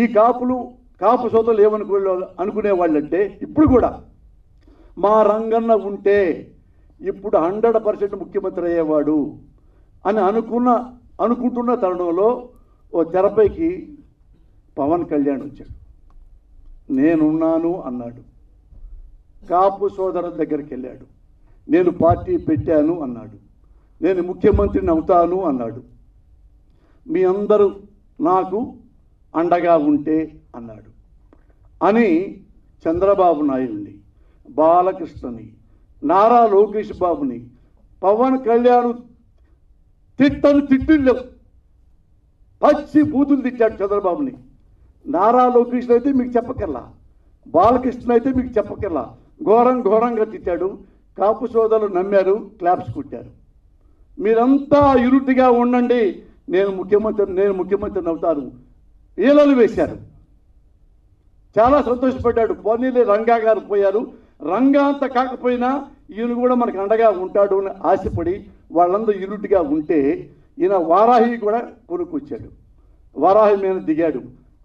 ఈ కాపు సోదరులు అనుకునే వాళ్ళంటే ఇప్పుడు కూడా మా రంగన్న ఉంటే ఇప్పుడు 100% ముఖ్యమంత్రి అయ్యేవాడు అని అనుకుంటున్న తరుణంలో ఓ తెరపైకి పవన్ కళ్యాణ్ వచ్చాడు. నేనున్నాను అన్నాడు. కాపు సోదరుల దగ్గరికి వెళ్ళాడు. నేను పార్టీ పెట్టాను అన్నాడు. నేను ముఖ్యమంత్రిని అవుతాను అన్నాడు. మీ అందరూ నాకు అండగా ఉంటే అన్నాడు అని చంద్రబాబు నాయుడిని, బాలకృష్ణని, నారా లోకేష్ బాబుని, పవన్ కళ్యాణ్ తిట్టిళ్ళు పచ్చి బూతులు తిట్టాడు చంద్రబాబుని. నారా లోకేష్ అయితే మీకు చెప్పకల్లా, బాలకృష్ణ అయితే మీకు చెప్పకల్లా ఘోరంగా తిట్టాడు. కాపు సోదరులు నమ్మారు, క్లాప్స్ కొట్టారు. మీరంతా యూనిట్గా ఉండండి, నేను ముఖ్యమంత్రిని అవుతాను ఈలలు వేశారు. చాలా సంతోషపడ్డాడు. పోనీలే రంగా గారు పోయారు, రంగా అంత కాకపోయినా ఈయన కూడా మనకు అండగా ఉంటాడు అని ఆశపడి వాళ్ళందరూ యూనిట్గా ఉంటే ఈయన వారాహి కూడా కొనుక్కొచ్చాడు. వారాహి మీద దిగాడు.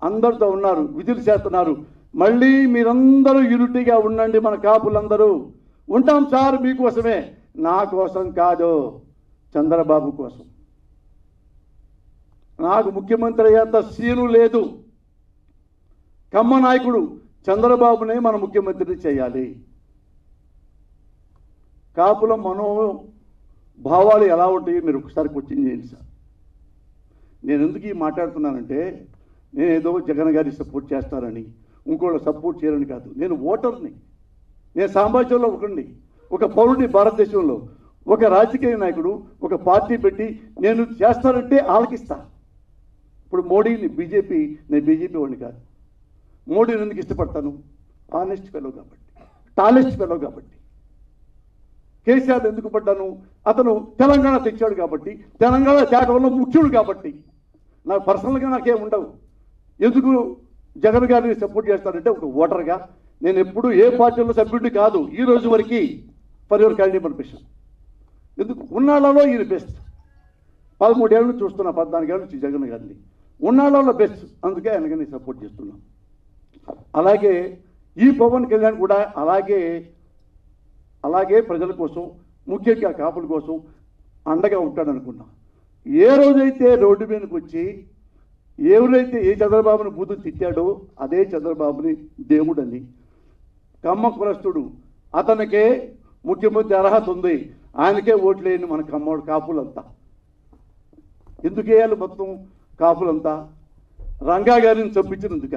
అందరితో ఉన్నారు, విధులు చేస్తున్నారు. మళ్ళీ మీరందరూ యూనిట్గా ఉండండి, మన కాపులందరూ ఉంటాం సార్ మీకోసమే, నా కోసం కాదు, చంద్రబాబు కోసం. నాకు ముఖ్యమంత్రి అయ్యేంత సీను లేదు. కమ్మ నాయకుడు చంద్రబాబునే మన ముఖ్యమంత్రిని చేయాలి. కాపుల మనోభావాలు ఎలా ఉంటాయి మీరు ఒకసారి క్వశ్చన్ చేయండి సార్. నేను ఎందుకు ఈ మాట్లాడుతున్నానంటే నేను ఏదో జగన్ గారికి సపోర్ట్ చేస్తానని ఇంకోళ్ళు సపోర్ట్ చేయాలని కాదు. నేను ఓటర్ని, నేను సామాజికంలో ఒకరిని, ఒక పౌరుడిని. భారతదేశంలో ఒక రాజకీయ నాయకుడు ఒక పార్టీ పెట్టి నేను చేస్తానంటే ఆలకిస్తా. ఇప్పుడు మోడీని నేను బీజేపీ వాడిని కాదు. మోడీని ఎందుకు ఇష్టపడతాను? ఆనెస్ట్ ఫెలో కాబట్టి, టాలెస్ట్ ఫెలో కాబట్టి. కేసీఆర్ ఎందుకు పడ్డాను? అతను తెలంగాణ తెచ్చాడు కాబట్టి, తెలంగాణ తేటంలో ముఖ్యుడు కాబట్టి. నాకు పర్సనల్గా నాకేం ఉండవు. ఎందుకు జగన్ గారిని సపోర్ట్ చేస్తానంటే ఒక ఓటర్గా నేను ఎప్పుడు ఏ పార్టీలో సభ్యుడిని కాదు ఈ రోజు వరకు. For your kind permission. ఎందుకు ఉన్నాళ్ళలో ఈయన బెస్ట్. 13 ఏళ్ళు చూస్తున్నా, 14 ఏళ్ళ నుంచి జగన్ గారిని. ఉన్నాళ్ళలో బెస్ట్, అందుకే ఆయనగా నేను సపోర్ట్ చేస్తున్నాను. అలాగే ఈ పవన్ కళ్యాణ్ కూడా అలాగే ప్రజల కోసం, ముఖ్యంగా కాపుల కోసం అండగా ఉంటాడు అనుకున్నా. ఏ రోజైతే రోడ్డు మీదకి వచ్చి ఎవరైతే ఏ చంద్రబాబుని బూతులు తిట్టాడో అదే చంద్రబాబుని దేవుడని, కమ్మ కులస్తుడు, అతనికే ముఖ్యమంత్రి అర్హత ఉంది, ఆయనకే ఓట్లేని మన కాపులంతా. ఎందుకు వేయాలి మొత్తం కాపులంతా? రంగా గారిని చంపించినందుక?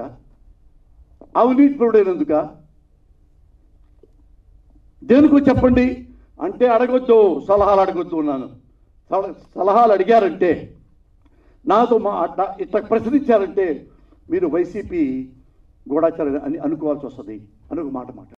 అవినీతిపరుడైనందుక? దేనికో చెప్పండి అంటే అడగొద్దు, సలహాలు అడగొద్దు ఉన్నాను. సలహాలు అడిగారంటే, నాతో ఇట్లా ప్రశ్నించారంటే మీరు వైసీపీ గూఢాచారం అని అనుకోవాల్సి వస్తుంది అని ఒక మాట